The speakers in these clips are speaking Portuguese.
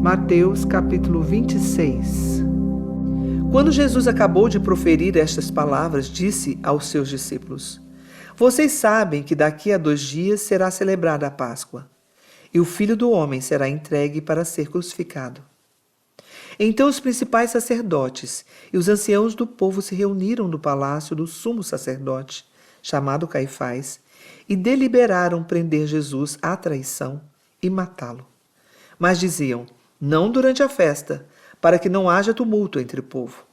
Mateus capítulo 26. Quando Jesus acabou de proferir estas palavras, disse aos seus discípulos: Vocês sabem que daqui a 2 dias será celebrada a Páscoa, e o Filho do Homem será entregue para ser crucificado. Então os principais sacerdotes e os anciãos do povo se reuniram no palácio do sumo sacerdote, chamado Caifás, e deliberaram prender Jesus à traição e matá-lo. Mas diziam: não durante a festa, para que não haja tumulto entre o povo.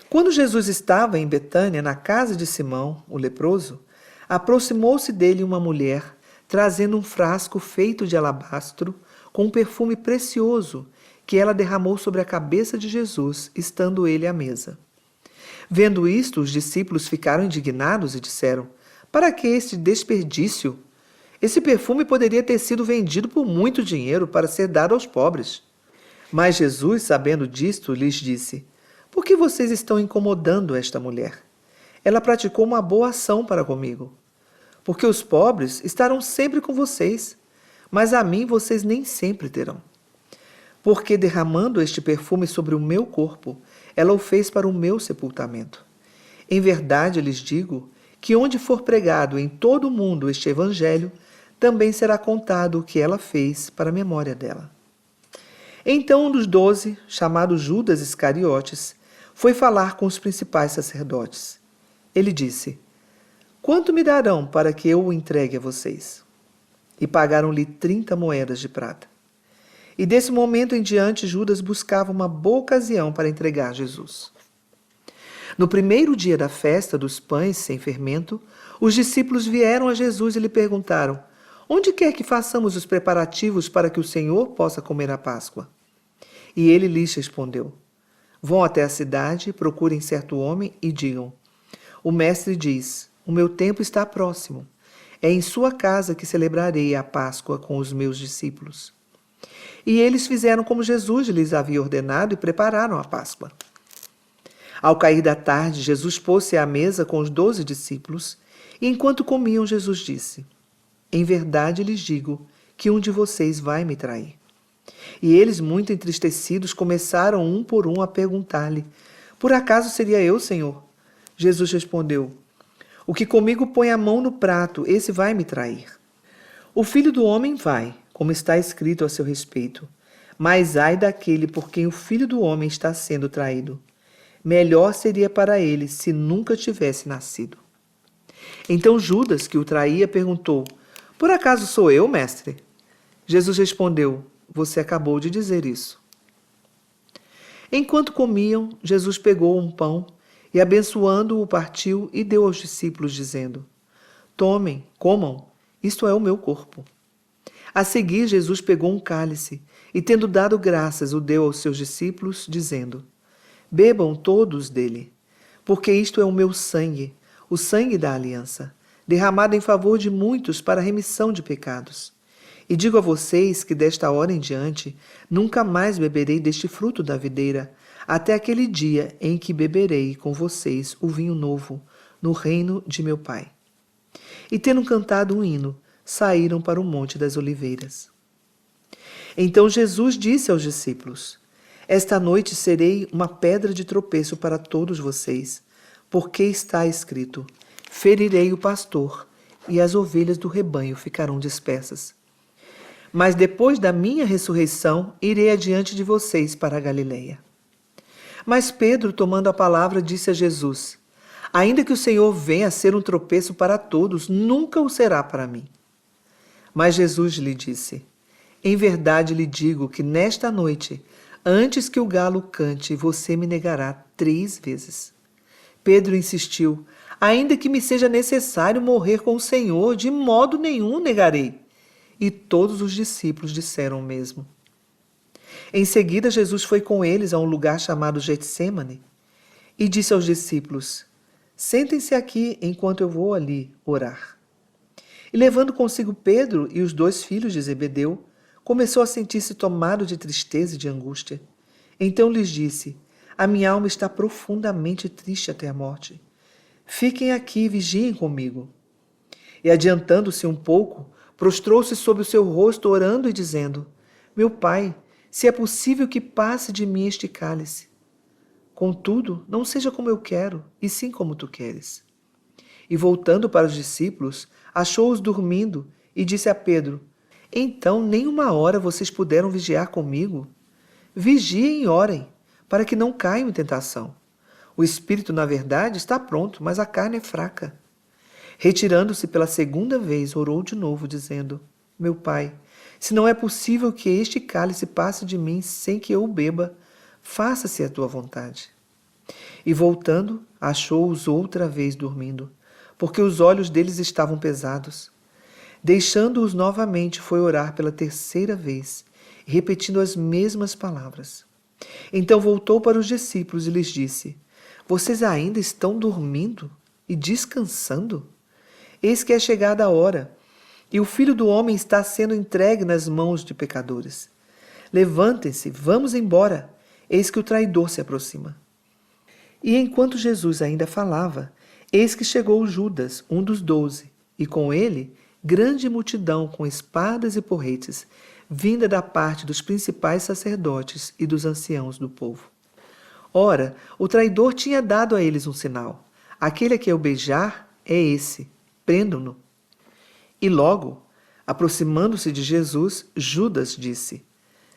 Quando Jesus estava em Betânia, na casa de Simão, o leproso, aproximou-se dele uma mulher, trazendo um frasco feito de alabastro, com um perfume precioso, que ela derramou sobre a cabeça de Jesus, estando ele à mesa. Vendo isto, os discípulos ficaram indignados e disseram: Para que este desperdício? Esse perfume poderia ter sido vendido por muito dinheiro para ser dado aos pobres. Mas Jesus, sabendo disto, lhes disse: Por que vocês estão incomodando esta mulher? Ela praticou uma boa ação para comigo. Porque os pobres estarão sempre com vocês, mas a mim vocês nem sempre terão. Porque derramando este perfume sobre o meu corpo, ela o fez para o meu sepultamento. Em verdade lhes digo que onde for pregado em todo o mundo este evangelho, também será contado o que ela fez para a memória dela. Então um dos 12, chamado Judas Iscariotes, foi falar com os principais sacerdotes. Ele disse: Quanto me darão para que eu o entregue a vocês? E pagaram-lhe 30 moedas de prata. E desse momento em diante Judas buscava uma boa ocasião para entregar Jesus. No primeiro dia da festa dos pães sem fermento, os discípulos vieram a Jesus e lhe perguntaram: Onde quer que façamos os preparativos para que o Senhor possa comer a Páscoa? E ele lhes respondeu: Vão até a cidade, procurem certo homem e digam: O mestre diz: O meu tempo está próximo. É em sua casa que celebrarei a Páscoa com os meus discípulos. E eles fizeram como Jesus lhes havia ordenado e prepararam a Páscoa. Ao cair da tarde, Jesus pôs-se à mesa com os 12 discípulos, e enquanto comiam, Jesus disse: Em verdade lhes digo que um de vocês vai me trair. E eles, muito entristecidos, começaram um por um a perguntar-lhe: Por acaso seria eu, Senhor? Jesus respondeu: O que comigo põe a mão no prato, esse vai me trair. O Filho do Homem vai, como está escrito a seu respeito. Mas ai daquele por quem o Filho do Homem está sendo traído. Melhor seria para ele se nunca tivesse nascido. Então Judas, que o traía, perguntou: Por acaso sou eu, mestre? Jesus respondeu: Você acabou de dizer isso. Enquanto comiam, Jesus pegou um pão e, abençoando-o, partiu e deu aos discípulos, dizendo: Tomem, comam, isto é o meu corpo. A seguir, Jesus pegou um cálice e, tendo dado graças, o deu aos seus discípulos, dizendo: Bebam todos dele, porque isto é o meu sangue, o sangue da aliança, derramado em favor de muitos para a remissão de pecados. E digo a vocês que desta hora em diante nunca mais beberei deste fruto da videira, até aquele dia em que beberei com vocês o vinho novo, no reino de meu Pai. E tendo cantado um hino, saíram para o Monte das Oliveiras. Então Jesus disse aos discípulos: Esta noite serei uma pedra de tropeço para todos vocês, porque está escrito: Ferirei o pastor, e as ovelhas do rebanho ficarão dispersas. Mas depois da minha ressurreição, irei adiante de vocês para a Galileia. Mas Pedro, tomando a palavra, disse a Jesus: Ainda que o Senhor venha a ser um tropeço para todos, nunca o será para mim. Mas Jesus lhe disse: Em verdade lhe digo que nesta noite, antes que o galo cante, você me negará 3 vezes. Pedro insistiu: Ainda que me seja necessário morrer com o Senhor, de modo nenhum negarei. E todos os discípulos disseram o mesmo. Em seguida, Jesus foi com eles a um lugar chamado Getsêmane e disse aos discípulos: Sentem-se aqui enquanto eu vou ali orar. E levando consigo Pedro e os 2 filhos de Zebedeu, começou a sentir-se tomado de tristeza e de angústia. Então lhes disse: A minha alma está profundamente triste até a morte. Fiquem aqui e vigiem comigo. E adiantando-se um pouco, prostrou-se sobre o seu rosto, orando e dizendo: Meu pai, se é possível que passe de mim este cálice. Contudo, não seja como eu quero, e sim como tu queres. E voltando para os discípulos, achou-os dormindo e disse a Pedro: Então nem uma hora vocês puderam vigiar comigo? Vigiem e orem, para que não caiam em tentação. O espírito, na verdade, está pronto, mas a carne é fraca. Retirando-se pela segunda vez, orou de novo, dizendo: Meu Pai, se não é possível que este cálice passe de mim sem que eu o beba, faça-se a tua vontade. E voltando, achou-os outra vez dormindo, porque os olhos deles estavam pesados. Deixando-os novamente, foi orar pela terceira vez, repetindo as mesmas palavras. Então voltou para os discípulos e lhes disse: Vocês ainda estão dormindo e descansando? Eis que é chegada a hora, e o Filho do Homem está sendo entregue nas mãos de pecadores. Levantem-se, vamos embora, eis que o traidor se aproxima. E enquanto Jesus ainda falava, eis que chegou Judas, um dos 12, e com ele grande multidão com espadas e porretes, vinda da parte dos principais sacerdotes e dos anciãos do povo. Ora, o traidor tinha dado a eles um sinal: aquele a que eu beijar é esse, prendam-no. E logo, aproximando-se de Jesus, Judas disse: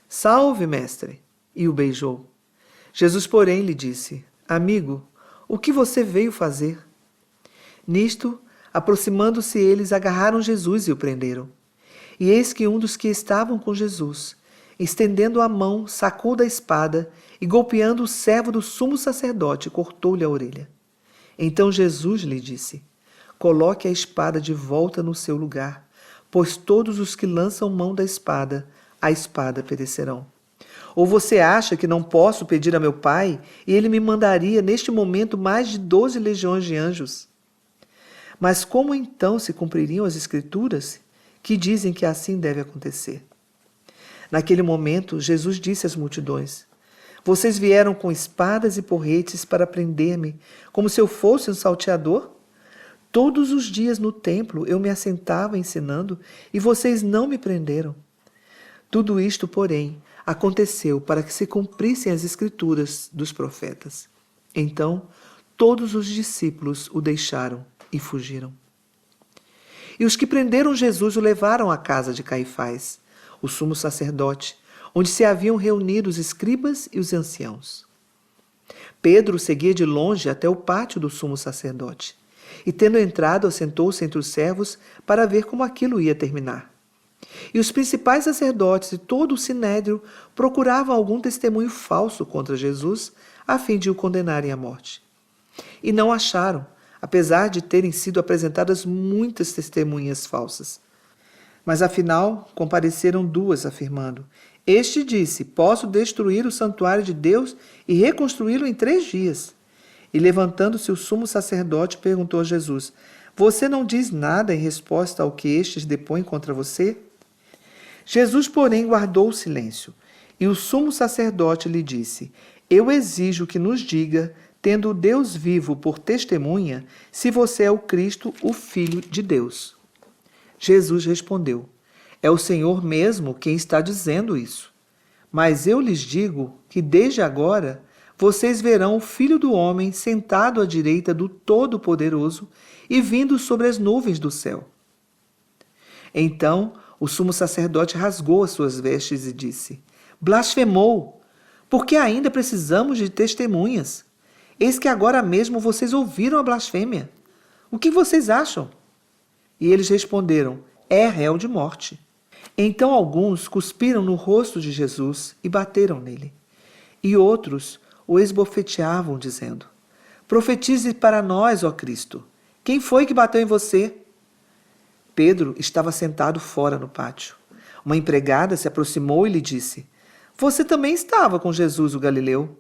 Salve, mestre! E o beijou. Jesus, porém, lhe disse: Amigo, o que você veio fazer? Nisto, aproximando-se eles, agarraram Jesus e o prenderam. E eis que um dos que estavam com Jesus, estendendo a mão, sacou da espada e, golpeando o servo do sumo sacerdote, cortou-lhe a orelha. Então Jesus lhe disse: Coloque a espada de volta no seu lugar, pois todos os que lançam mão da espada, a espada perecerão. Ou você acha que não posso pedir a meu Pai, e ele me mandaria neste momento mais de 12 legiões de anjos? Mas como então se cumpririam as Escrituras, que dizem que assim deve acontecer? Naquele momento, Jesus disse às multidões: Vocês vieram com espadas e porretes para prender-me, como se eu fosse um salteador? Todos os dias no templo eu me assentava ensinando, e vocês não me prenderam. Tudo isto, porém, aconteceu para que se cumprissem as Escrituras dos profetas. Então, todos os discípulos o deixaram e fugiram. E os que prenderam Jesus o levaram à casa de Caifás, o sumo sacerdote, onde se haviam reunido os escribas e os anciãos. Pedro seguia de longe até o pátio do sumo sacerdote, e tendo entrado, assentou-se entre os servos para ver como aquilo ia terminar. E os principais sacerdotes e todo o sinédrio procuravam algum testemunho falso contra Jesus, a fim de o condenarem à morte. E não acharam, apesar de terem sido apresentadas muitas testemunhas falsas. Mas afinal compareceram 2, afirmando: Este disse: Posso destruir o santuário de Deus e reconstruí-lo em 3 dias. E levantando-se o sumo sacerdote, perguntou a Jesus: Você não diz nada em resposta ao que estes depõem contra você? Jesus, porém, guardou o silêncio. E o sumo sacerdote lhe disse: Eu exijo que nos diga, tendo o Deus vivo por testemunha, se você é o Cristo, o Filho de Deus. Jesus respondeu: É o Senhor mesmo quem está dizendo isso. Mas eu lhes digo que desde agora vocês verão o Filho do Homem sentado à direita do Todo-Poderoso e vindo sobre as nuvens do céu. Então o sumo sacerdote rasgou as suas vestes e disse: Blasfemou! Porque ainda precisamos de testemunhas. Eis que agora mesmo vocês ouviram a blasfêmia. O que vocês acham? E eles responderam: É réu de morte. Então alguns cuspiram no rosto de Jesus e bateram nele. E outros o esbofeteavam, dizendo: Profetize para nós, ó Cristo. Quem foi que bateu em você? Pedro estava sentado fora no pátio. Uma empregada se aproximou e lhe disse: Você também estava com Jesus, o Galileu.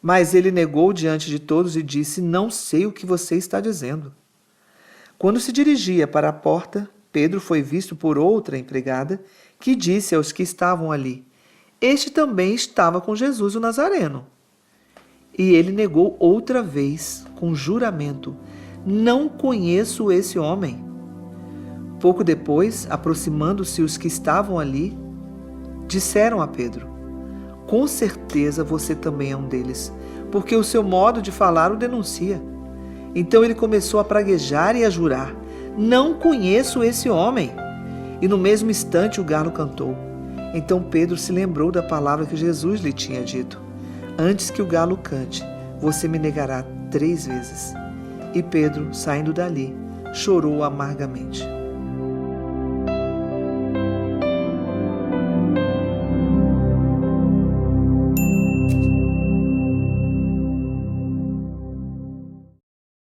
Mas ele negou diante de todos e disse: Não sei o que você está dizendo. Quando se dirigia para a porta, Pedro foi visto por outra empregada, que disse aos que estavam ali: Este também estava com Jesus o Nazareno. E ele negou outra vez, com juramento: Não conheço esse homem. Pouco depois, aproximando-se os que estavam ali, disseram a Pedro: Com certeza você também é um deles, porque o seu modo de falar o denuncia. Então ele começou a praguejar e a jurar: não conheço esse homem. E no mesmo instante o galo cantou. Então Pedro se lembrou da palavra que Jesus lhe tinha dito: antes que o galo cante, você me negará 3 vezes. E Pedro, saindo dali, chorou amargamente.